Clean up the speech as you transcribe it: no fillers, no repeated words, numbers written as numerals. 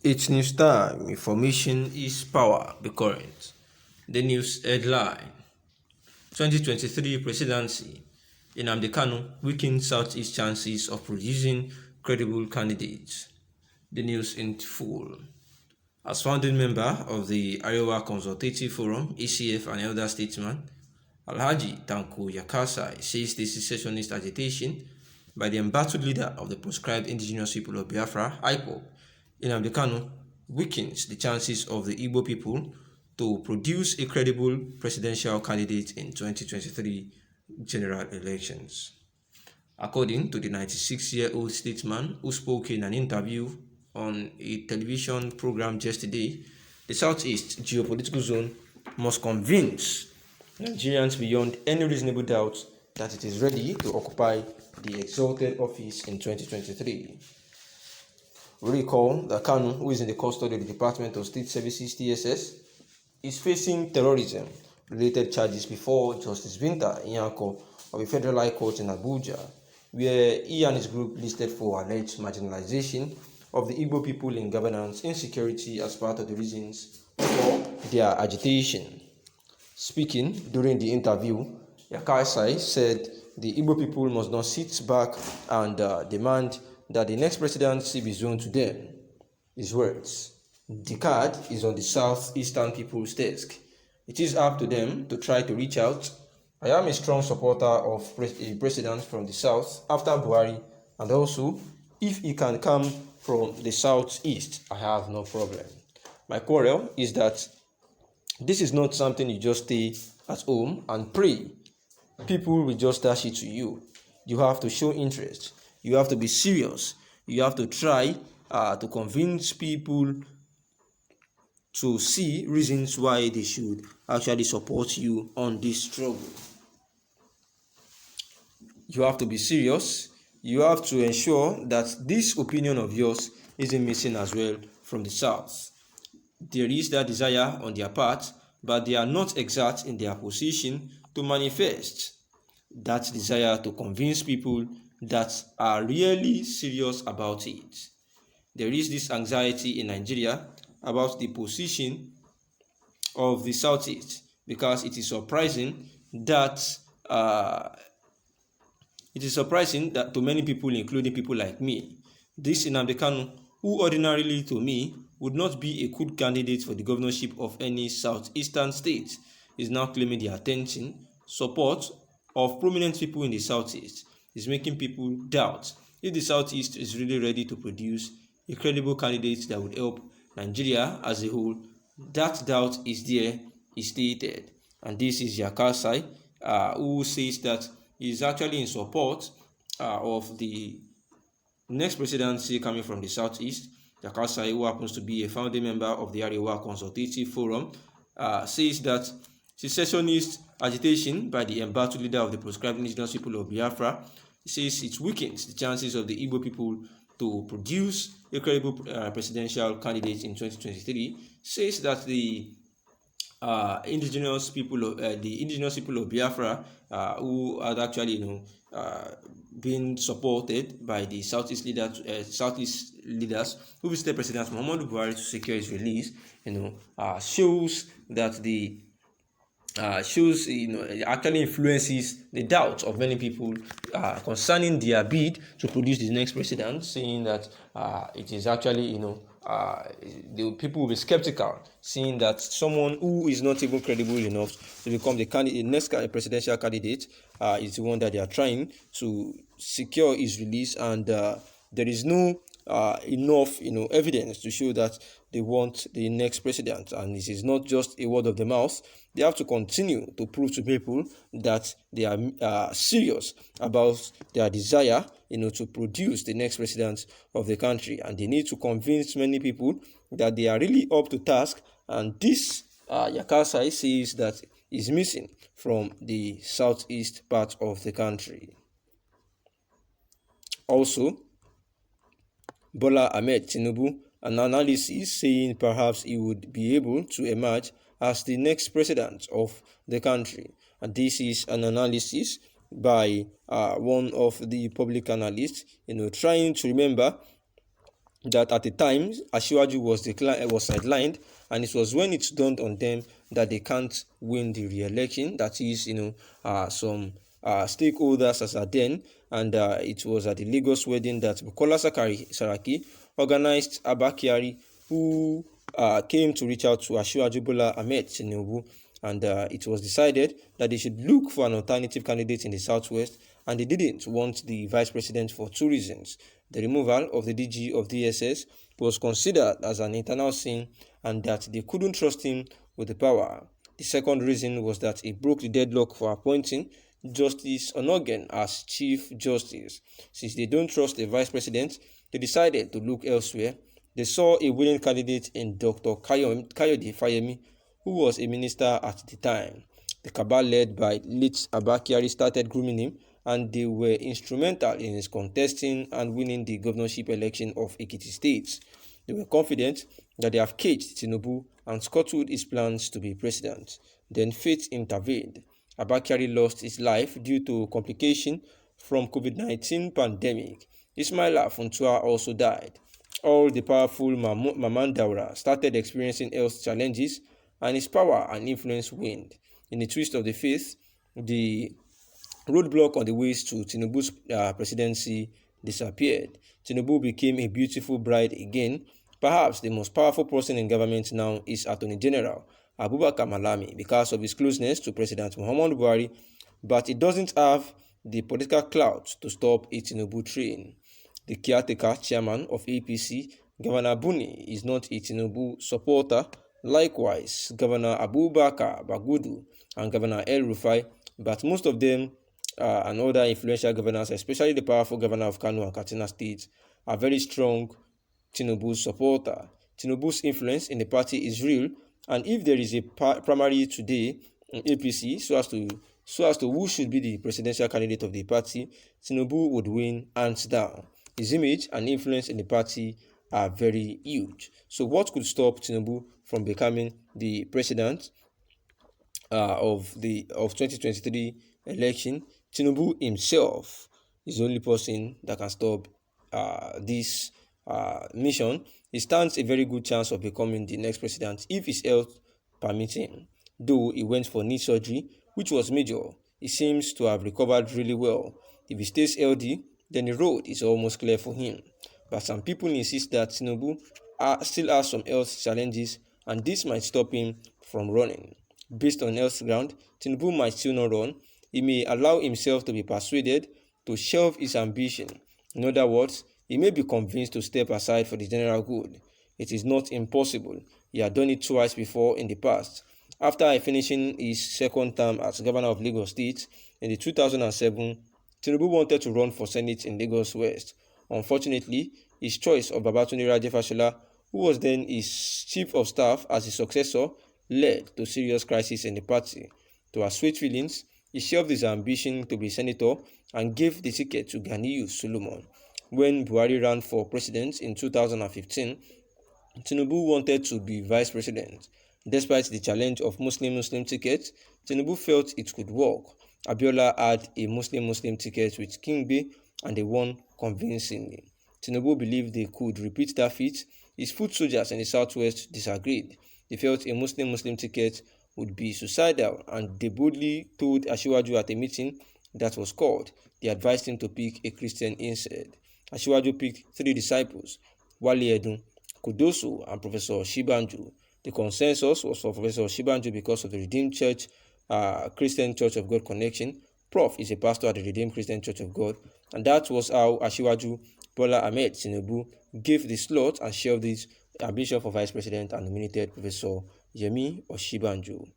It's news time. Information is power. Be current. The news headline: 2023 presidency. Nnamdi Kanu weakens Southeast chances of producing credible candidates. The news in full. As founding member of the Arewa Consultative Forum, ACF, and elder statesman, Alhaji Tanko Yakasai says the secessionist agitation by the embattled leader of the proscribed indigenous people of Biafra, IPOB, Nnamdi Kanu, weakens the chances of the Igbo people to produce a credible presidential candidate in 2023 general elections. According to the 96-year-old statesman who spoke in an interview on a television program yesterday, the Southeast geopolitical zone must convince Nigerians beyond any reasonable doubt that it is ready to occupy the exalted office in 2023. We recall that Kanu, who is in the custody of the Department of State Services (DSS), is facing terrorism-related charges before Justice Binta Nyako of a Federal High Court in Abuja, where he and his group listed for alleged marginalization of the Igbo people in governance insecurity as part of the reasons for their agitation. Speaking during the interview, Yakasai said the Igbo people must not sit back and demand that the next presidency be zoned to them. His words: "The card is on the southeastern people's desk. It is up to them to try to reach out. I am a strong supporter of a president from the south after Buhari, and also, if he can come from the southeast, I have no problem. My quarrel is that this is not something you just stay at home and pray. People will just dash it to you. You have to show interest. You have to be serious. You have to try to convince people to see reasons why they should actually support you on this struggle. You have to be serious. You have to ensure that this opinion of yours isn't missing as well from the South. There is that desire on their part, but they are not exact in their position to manifest that desire to convince people that are really serious about it. There is this anxiety in Nigeria about the position of the Southeast, because it is surprising that to many people, including people like me, this Nnamdi Kanu, who ordinarily to me would not be a good candidate for the governorship of any southeastern state, is now claiming the attention, support of prominent people in the Southeast, is making people doubt if the Southeast is really ready to produce a credible candidate that would help Nigeria as a whole. That doubt is there, is stated. And this is Yakasai, who says that he is actually in support of the next presidency coming from the Southeast. Yakasai, who happens to be a founding member of the Arewa Consultative Forum, says that secessionist agitation by the embattled leader of the proscribed indigenous people of Biafra says it weakens the chances of the Igbo people to produce a credible presidential candidate in 2023. Says that the indigenous people of Biafra, who had actually been supported by the Southeast leaders who visited President Muhammadu Buhari to secure his release, shows that the actually influences the doubt of many people concerning their bid to produce the next president, saying that it is actually the people will be skeptical, seeing that someone who is not even credible enough to become the next presidential candidate is the one that they are trying to secure his release, and there is no enough evidence to show that they want the next president. And this is not just a word of the mouth. They have to continue to prove to people that they are serious about their desire to produce the next president of the country, and they need to convince many people that they are really up to task. And this Yakasai says that is missing from the southeast part of the country. Also, Bola Ahmed Tinubu, an analysis saying perhaps he would be able to emerge as the next president of the country. And this is an analysis by one of the public analysts, trying to remember that at the time Asiwaju was sidelined, and it was when it dawned on them that they can't win the re-election. That is, some stakeholders as at then, and it was at the Lagos wedding that Bukola Saraki organized Abba Kyari, who came to reach out to Asiwaju Bola Ahmed Tinubu, and it was decided that they should look for an alternative candidate in the southwest, and they didn't want the vice president for two reasons. The removal of the DG of DSS was considered as an internal sin, and that they couldn't trust him with the power. The second reason was that he broke the deadlock for appointing Justice Onogen as Chief Justice. Since they don't trust the vice president, they decided to look elsewhere. They saw a willing candidate in Dr. Kayode Fayemi, who was a minister at the time. The cabal led by late Abba Kyari started grooming him, and they were instrumental in his contesting and winning the governorship election of Ekiti State. They were confident that they have caged Tinubu and scuttled his plans to be president. Then fate intervened. Abba Kyari lost his life due to complication from COVID-19 pandemic. Ismaila Funtua also died. All the powerful Maman Daura started experiencing health challenges, and his power and influence waned. In a twist of the fate, the roadblock on the ways to Tinubu's presidency disappeared. Tinubu became a beautiful bride again. Perhaps the most powerful person in government now is Attorney General Abubakar Malami because of his closeness to President Muhammadu Buhari, but it doesn't have the political clout to stop a Tinubu train. The caretaker chairman of APC, Governor Buni, is not a Tinubu supporter. Likewise, Governor Abubakar Bagudu and Governor El Rufai, but most of them and other influential governors, especially the powerful governor of Kano and Katsina states, are very strong Tinubu supporter. Tinubu's influence in the party is real, and if there is a primary today in APC so as to who should be the presidential candidate of the party, Tinubu would win hands down. His image and influence in the party are very huge. So what could stop Tinubu from becoming the president of 2023 election? Tinubu himself is the only person that can stop this mission. He stands a very good chance of becoming the next president if his health permits him. Though he went for knee surgery, which was major, he seems to have recovered really well. If he stays healthy, then the road is almost clear for him. But some people insist that Tinubu still has some health challenges, and this might stop him from running. Based on health ground, Tinubu might still not run. He may allow himself to be persuaded to shelve his ambition. In other words, he may be convinced to step aside for the general good. It is not impossible. He had done it twice before in the past. After finishing his second term as governor of Lagos State in the 2007, Tinubu wanted to run for Senate in Lagos West. Unfortunately, his choice of Babatunde Raje Fashola, who was then his chief of staff as his successor, led to serious crisis in the party. To assuage feelings, he shelved his ambition to be senator and gave the ticket to Ganiyu Solomon. When Buhari ran for president in 2015, Tinubu wanted to be vice president. Despite the challenge of Muslim ticket, Tinubu felt it could work. Abiola had a Muslim ticket with Kingbe, and they won convincingly. Tinubu believed they could repeat that feat. His foot soldiers in the southwest disagreed. They felt a Muslim ticket would be suicidal, and they boldly told Asiwaju at a meeting that was called. They advised him to pick a Christian instead. Asiwaju picked 3 disciples, Wale Edun, Kudoso, and Professor Shibanju. The consensus was for Professor Shibanju because of the Redeemed Church, Christian Church of God connection. Prof is a pastor at the Redeemed Christian Church of God, and that was how Asiwaju Bola Ahmed Tinubu gave the slot and shelved his ambition for vice president and nominated Professor Yemi Oshibanjo.